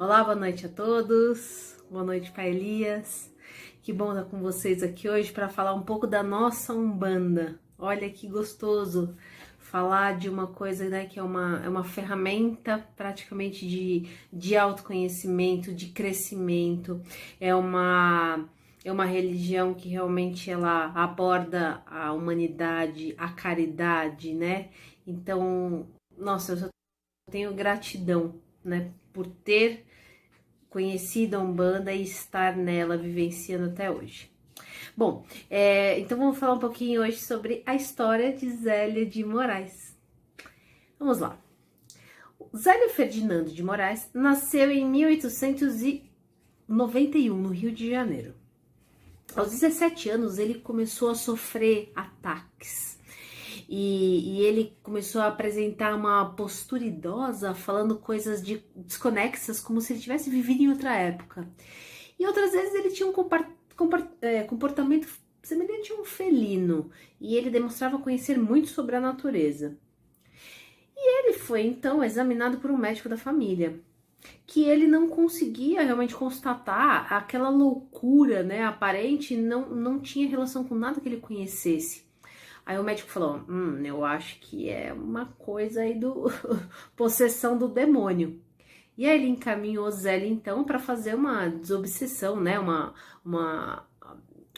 Olá, boa noite a todos. Boa noite, Pai Elias. Que bom estar com vocês aqui hoje para falar um pouco da nossa Umbanda. Olha que gostoso falar de uma coisa, né, que é uma ferramenta praticamente de autoconhecimento, de crescimento. É uma religião que realmente ela aborda a humanidade, a caridade, né? Então, nossa, eu só tenho gratidão, né, por ter conhecido a Umbanda e estar nela, vivenciando até hoje. Bom, então vamos falar um pouquinho hoje sobre a história de Zélia de Moraes. Vamos lá. Zélio Ferdinando de Moraes nasceu em 1891, no Rio de Janeiro. Aos 17 anos, ele começou a sofrer ataques. E ele começou a apresentar uma postura idosa, falando coisas desconexas, como se ele tivesse vivido em outra época. E outras vezes ele tinha um comportamento semelhante a um felino, e ele demonstrava conhecer muito sobre a natureza. E ele foi então examinado por um médico da família, que ele não conseguia realmente constatar aquela loucura, né, aparente, não tinha relação com nada que ele conhecesse. Aí o médico falou, eu acho que é uma coisa aí do possessão do demônio. E aí ele encaminhou Zélia então para fazer uma desobsessão, né,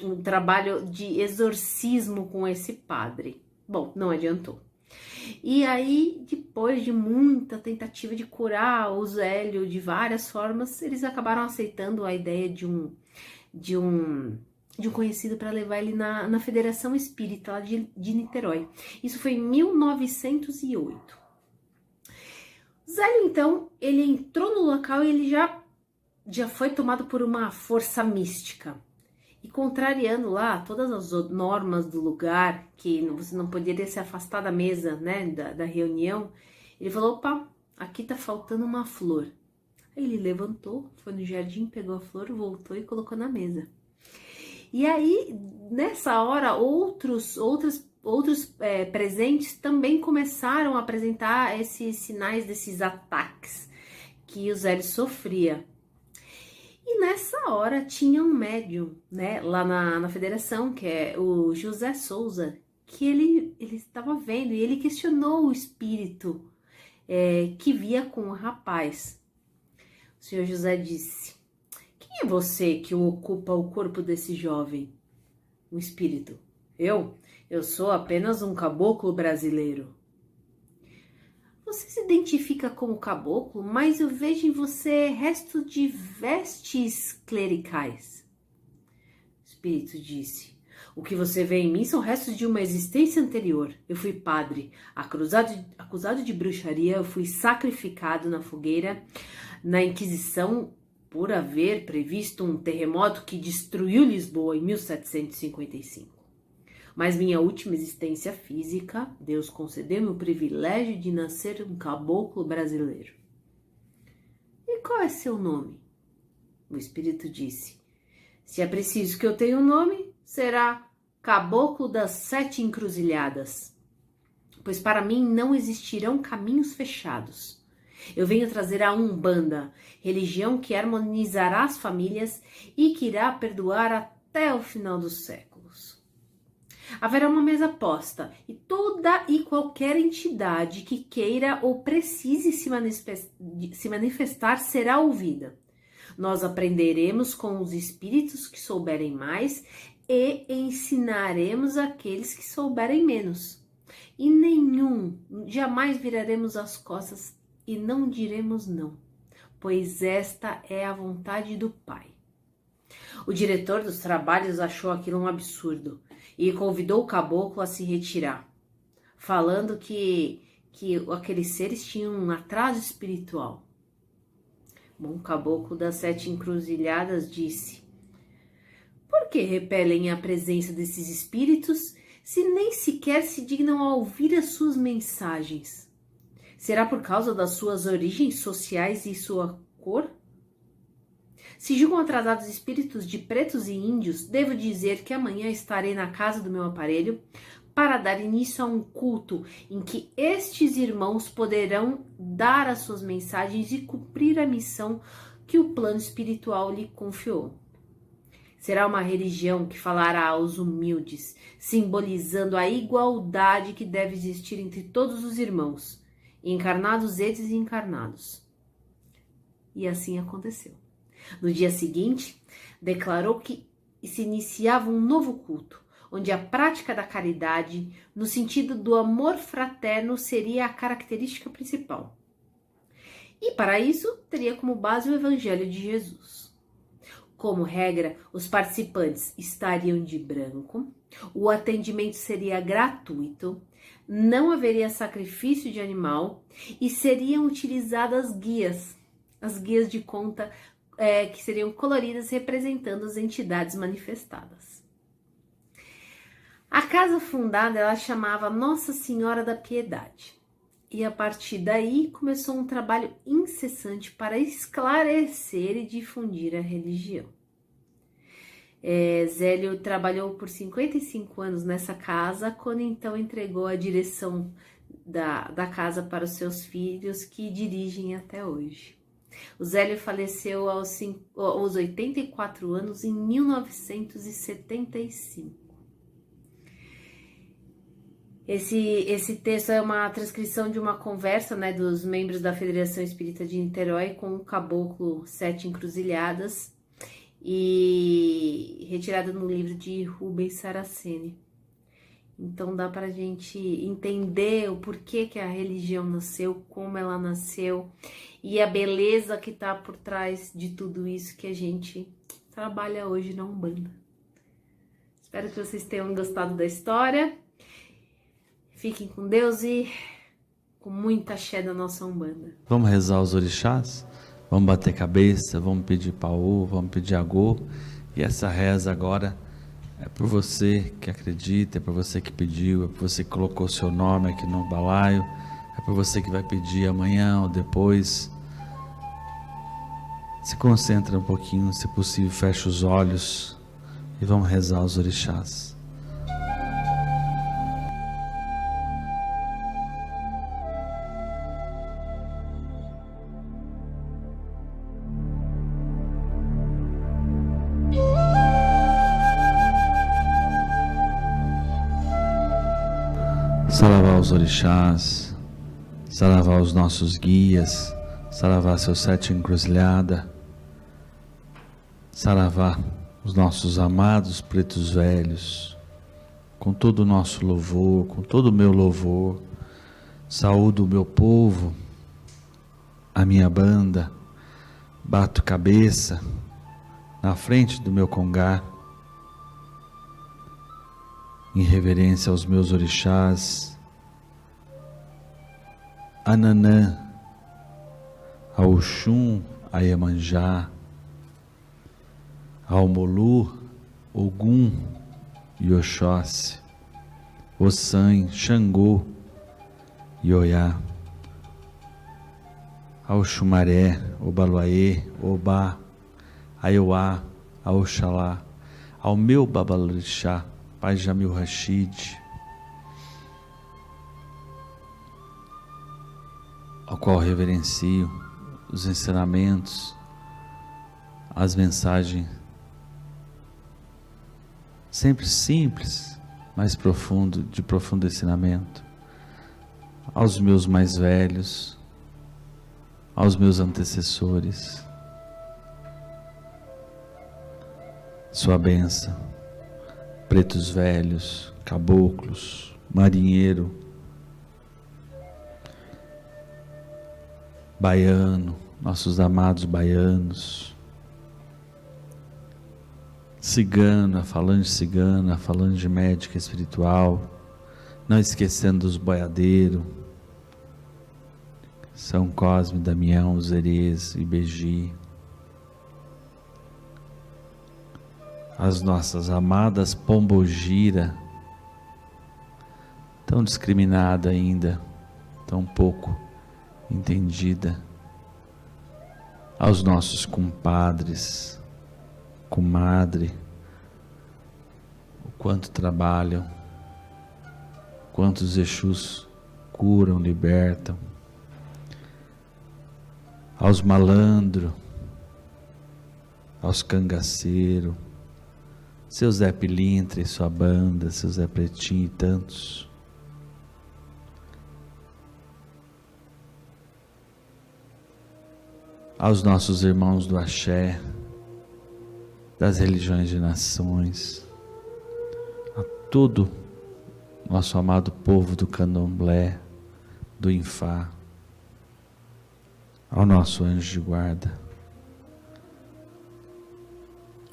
um trabalho de exorcismo com esse padre. Bom, não adiantou. E aí, depois de muita tentativa de curar o Zélio de várias formas, eles acabaram aceitando a ideia de um conhecido para levar ele na Federação Espírita lá de Niterói. Isso foi em 1908. Zélio, então, ele entrou no local e ele já foi tomado por uma força mística. E contrariando lá todas as normas do lugar, que você não poderia se afastar da mesa, né, da reunião, ele falou, opa, aqui tá faltando uma flor. Aí ele levantou, foi no jardim, pegou a flor, voltou e colocou na mesa. E aí, nessa hora, outros presentes também começaram a apresentar esses sinais desses ataques que o Zélio sofria. E nessa hora tinha um médium, né, lá na federação, que é o José Souza, que ele estava vendo e ele questionou o espírito que via com o rapaz. O senhor José disse, quem é você que ocupa o corpo desse jovem? O espírito. Eu sou apenas um caboclo brasileiro. Você se identifica como caboclo, mas eu vejo em você resto de vestes clericais. O espírito disse, o que você vê em mim são restos de uma existência anterior. Eu fui padre, acusado de bruxaria, eu fui sacrificado na fogueira, na Inquisição, por haver previsto um terremoto que destruiu Lisboa em 1755. Mas minha última existência física, Deus concedeu-me o privilégio de nascer um caboclo brasileiro. E qual é seu nome? O espírito disse, se é preciso que eu tenha um nome, será Caboclo das 7 Encruzilhadas, pois para mim não existirão caminhos fechados. Eu venho trazer a Umbanda, religião que harmonizará as famílias e que irá perdoar até o final dos séculos. Haverá uma mesa posta e toda e qualquer entidade que queira ou precise se manifestar será ouvida. Nós aprenderemos com os espíritos que souberem mais e ensinaremos aqueles que souberem menos. E jamais viraremos as costas e não diremos não, pois esta é a vontade do Pai. O diretor dos trabalhos achou aquilo um absurdo e convidou o caboclo a se retirar, falando que aqueles seres tinham um atraso espiritual. Bom, o caboclo das 7 Encruzilhadas disse, por que repelem a presença desses espíritos se nem sequer se dignam a ouvir as suas mensagens? Será por causa das suas origens sociais e sua cor? Se julgam atrasados espíritos de pretos e índios, devo dizer que amanhã estarei na casa do meu aparelho para dar início a um culto em que estes irmãos poderão dar as suas mensagens e cumprir a missão que o plano espiritual lhe confiou. Será uma religião que falará aos humildes, simbolizando a igualdade que deve existir entre todos os irmãos, encarnados e desencarnados. E assim aconteceu. No dia seguinte, declarou que se iniciava um novo culto, onde a prática da caridade, no sentido do amor fraterno, seria a característica principal. E para isso, teria como base o Evangelho de Jesus. Como regra, os participantes estariam de branco, o atendimento seria gratuito, não haveria sacrifício de animal e seriam utilizadas as guias de conta que seriam coloridas representando as entidades manifestadas. A casa fundada ela chamava Nossa Senhora da Piedade. E a partir daí começou um trabalho incessante para esclarecer e difundir a religião. Zélio trabalhou por 55 anos nessa casa, quando então entregou a direção da casa para os seus filhos, que dirigem até hoje. O Zélio faleceu aos 84 anos em 1975. Esse texto é uma transcrição de uma conversa, dos membros da Federação Espírita de Niterói com o caboclo Sete Encruzilhadas, e retirada no livro de Rubens Saraceni. Então dá para a gente entender o porquê que a religião nasceu, como ela nasceu e a beleza que está por trás de tudo isso que a gente trabalha hoje na Umbanda. Espero que vocês tenham gostado da história. Fiquem com Deus e com muita axé da nossa Umbanda. Vamos rezar os orixás? Vamos bater cabeça, vamos pedir paô, vamos pedir agô. E essa reza agora é por você que acredita, é por você que pediu, é por você que colocou seu nome aqui no balaio, é por você que vai pedir amanhã ou depois. Se concentra um pouquinho, se possível, fecha os olhos e vamos rezar os orixás. Saravá os orixás, saravá os nossos guias, saravá seus sete encruzilhada, saravá os nossos amados pretos velhos, com todo o nosso louvor, com todo o meu louvor, saúdo o meu povo, a minha banda, bato cabeça na frente do meu congá, em reverência aos meus orixás, a Nanã, a Oxum, a Iemanjá, ao Molu, Ogum e Oxóssi, Ossan, Xangô e Oiá, ao Xumaré, Obaluaê, Obá, a Euá, a Oxalá, ao meu Babalorixá, Pai Jamil Rashid, ao qual reverencio os ensinamentos, as mensagens, sempre simples, mas de profundo ensinamento, aos meus mais velhos, aos meus antecessores, sua bênção, pretos velhos, caboclos, marinheiro, baiano, nossos amados baianos, cigana, falando de médica espiritual, não esquecendo dos boiadeiros, São Cosme, Damião, Zerês e Beji, as nossas amadas Pombogira, tão discriminada ainda, tão pouco entendida, aos nossos compadres, comadre, o quanto trabalham, quantos Exus curam, libertam, aos malandros, aos cangaceiros, seu Zé Pilintra e sua banda, seu Zé Pretinho e tantos. Aos nossos irmãos do axé, das religiões de nações, a todo nosso amado povo do candomblé, do Infá, ao nosso anjo de guarda,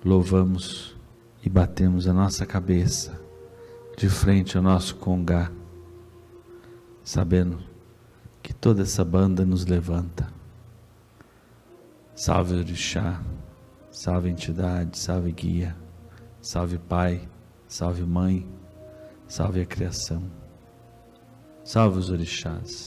louvamos e batemos a nossa cabeça de frente ao nosso congá, sabendo que toda essa banda nos levanta. Salve Orixá, salve entidade, salve guia, salve Pai, salve Mãe, salve a criação, salve os orixás.